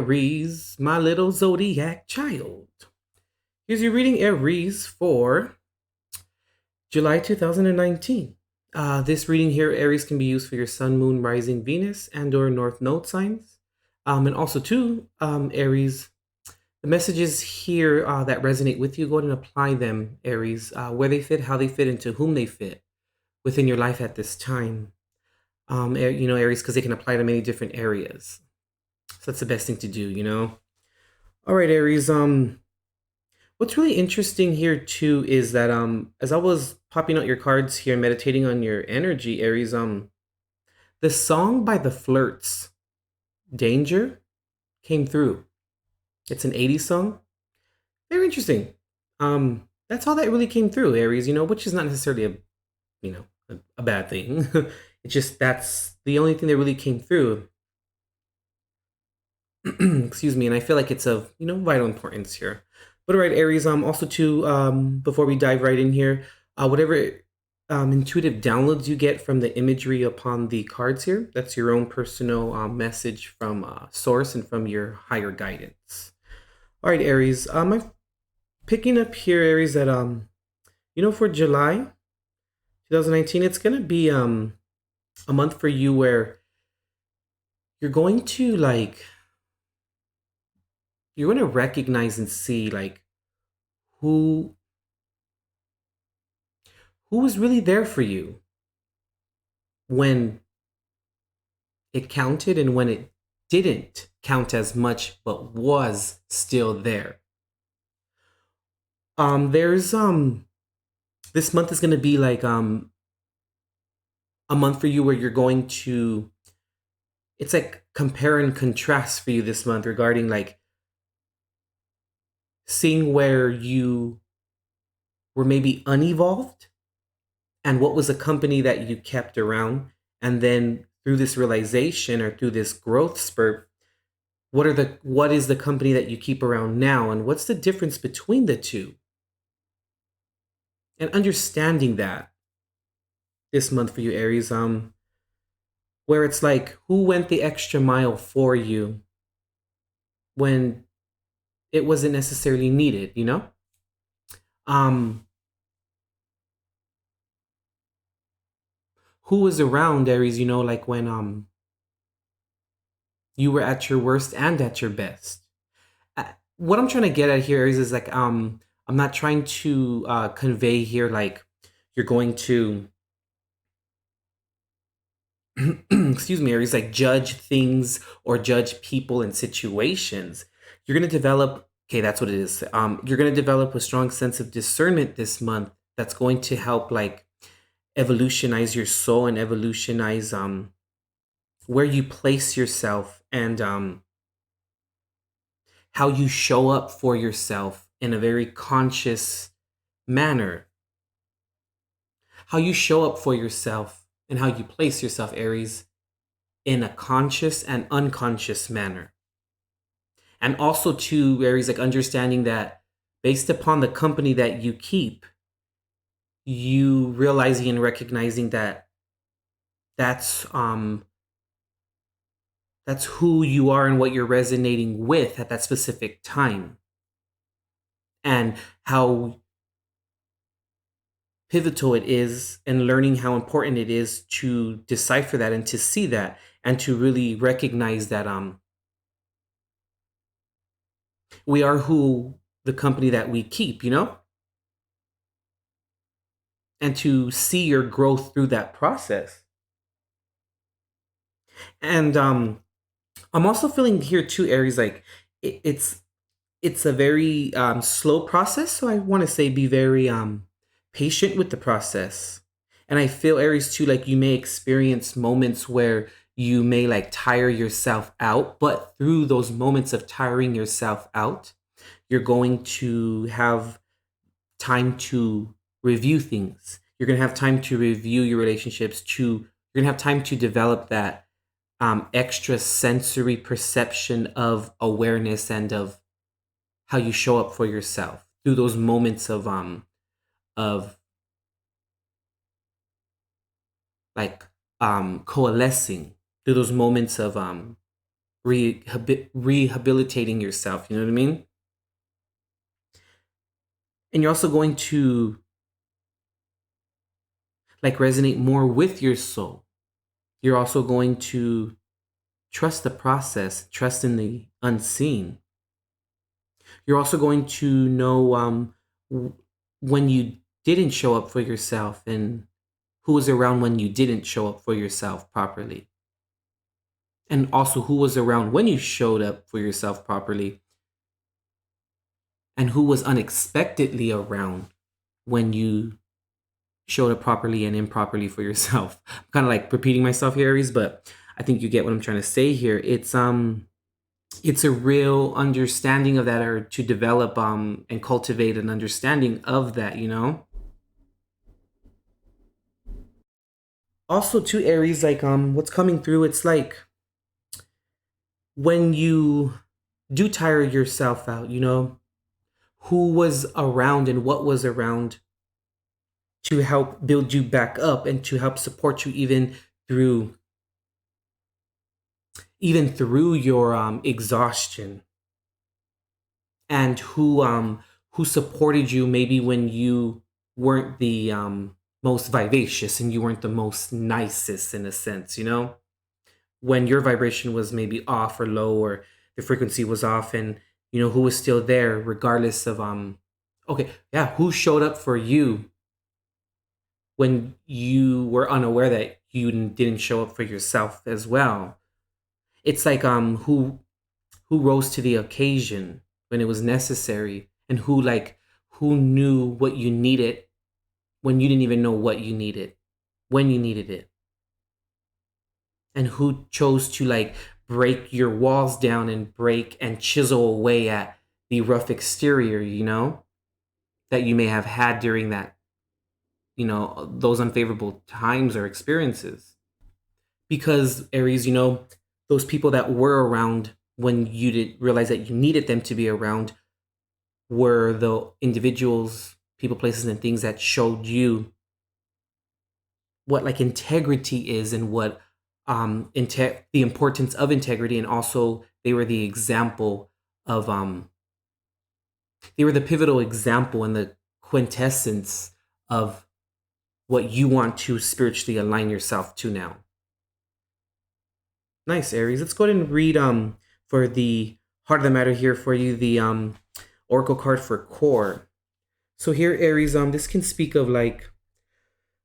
Aries, my little zodiac child. Here's your reading, Aries, for July 2019. This reading here, Aries, can be used for your Sun, Moon, Rising, Venus, and or North Node signs. And also, too, Aries, the messages here that resonate with you, go ahead and apply them, Aries, where they fit, how they fit, and to whom they fit within your life at this time. Aries, because they can apply to many different areas. So that's the best thing to do. All right, Aries. What's really interesting here too is that as I was popping out your cards here, meditating on your energy, Aries, the song by the Flirts, Danger, came through. It's an 80s song. Very interesting. That's all that really came through, Aries, which is not necessarily a bad thing. It's just that's the only thing that really came through. Excuse me, and I feel like it's of vital importance here. But all right, Aries. Also too, before we dive right in here, whatever intuitive downloads you get from the imagery upon the cards here, that's your own personal message from source and from your higher guidance. All right, Aries. I'm picking up here, Aries, that for July 2019, it's gonna be a month for you where you're going to you're going to recognize and see who was really there for you when it counted and when it didn't count as much but was still there. There's this month is going to be a month for you where you're going to, it's like compare and contrast for you this month regarding seeing where you were maybe unevolved and what was a company that you kept around. And then through this realization or through this growth spurt, what is the company that you keep around now? And what's the difference between the two? And understanding that this month for you, Aries, where it's like, who went the extra mile for you when it wasn't necessarily needed, who was around, Aries, when you were at your worst and at your best. What I'm trying to get at here, Aries, is I'm not trying to convey here you're going to excuse me, Aries, judge things or judge people and situations. You're going to develop, okay, that's what it is. You're going to develop a strong sense of discernment this month that's going to help evolutionize your soul and evolutionize where you place yourself and how you show up for yourself in a very conscious manner. How you show up for yourself and how you place yourself, Aries, in a conscious and unconscious manner. And also too, Aries, understanding that based upon the company that you keep, you realizing and recognizing that that's who you are and what you're resonating with at that specific time. And how pivotal it is, and learning how important it is to decipher that and to see that and to really recognize that we are who the company that we keep, and to see your growth through that process. And I'm also feeling here too, Aries, it's a very slow process. So I want to say be very patient with the process. And I feel, Aries, too, you may experience moments where you may tire yourself out, but through those moments of tiring yourself out, you're going to have time to review things. You're going to have time to review your relationships. You're going to have time to develop that extra sensory perception of awareness and of how you show up for yourself through those moments of coalescing, through those moments of rehabilitating yourself. You know what I mean? And you're also going to like resonate more with your soul. You're also going to trust the process, trust in the unseen. You're also going to know when you didn't show up for yourself and who was around when you didn't show up for yourself properly. And also who was around when you showed up for yourself properly and who was unexpectedly around when you showed up properly and improperly for yourself. I'm kind of like repeating myself here, Aries, but I think you get what I'm trying to say here. It's a real understanding of that, or to develop and cultivate an understanding of that, you know? Also to Aries, like what's coming through, it's like when you do tire yourself out, you know, who was around and what was around to help build you back up and to help support you through even through your exhaustion, and who supported you maybe when you weren't the most vivacious and you weren't the most nicest, in a sense, you know, when your vibration was maybe off or low, or the frequency was off, and you know who was still there regardless of okay, yeah, who showed up for you when you were unaware that you didn't show up for yourself as well. It's like who rose to the occasion when it was necessary, and who knew what you needed when you didn't even know what you needed, when you needed it, and who chose to like break your walls down and break and chisel away at the rough exterior, you know, that you may have had during that, you know, those unfavorable times or experiences. Because Aries, you know, those people that were around when you didn't realize that you needed them to be around were the individuals, people, places, and things that showed you what like integrity is, and what the importance of integrity. And also they were the example of they were the pivotal example and the quintessence of what you want to spiritually align yourself to now. Nice, Aries. Let's go ahead and read for the heart of the matter here for you, the oracle card for core. So here, Aries, this can speak of like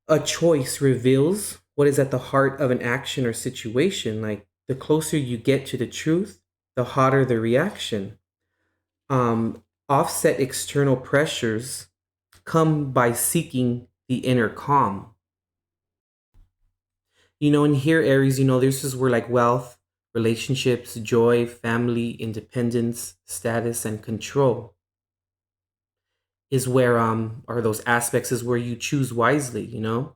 a choice reveals what is at the heart of an action or situation. Like the closer you get to the truth, the hotter the reaction. Offset external pressures come by seeking the inner calm. You know, and here, Aries, you know, this is where like wealth, relationships, joy, family, independence, status, and control is where are those aspects is where you choose wisely, you know,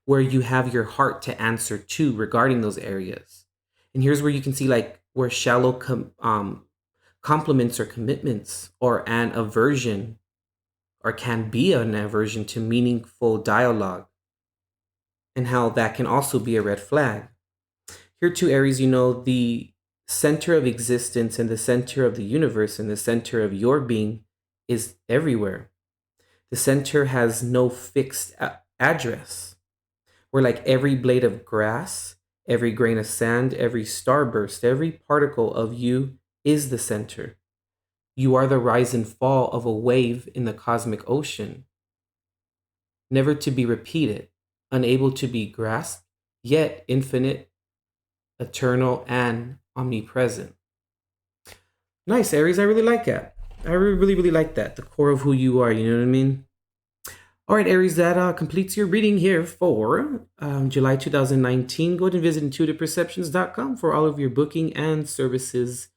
where you have your heart to answer to regarding those areas. And here's where you can see like where shallow compliments or commitments, or an aversion, or can be an aversion to meaningful dialogue, and how that can also be a red flag. Here too, Aries, you know, the center of existence and the center of the universe and the center of your being is everywhere. The center has no fixed address. Where like every blade of grass, every grain of sand, every starburst, every particle of you is the center. You are the rise and fall of a wave in the cosmic ocean, never to be repeated, unable to be grasped, yet infinite, eternal, and omnipresent. Nice, Aries. I really like that. I really, really like that. The core of who you are, you know what I mean? All right, Aries, that completes your reading here for July 2019. Go ahead and visit intuitiveperceptions.com for all of your booking and services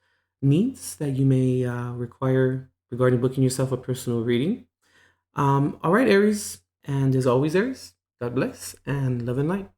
needs that you may require regarding booking yourself a personal reading. All right, Aries. And as always, Aries, God bless and love and light.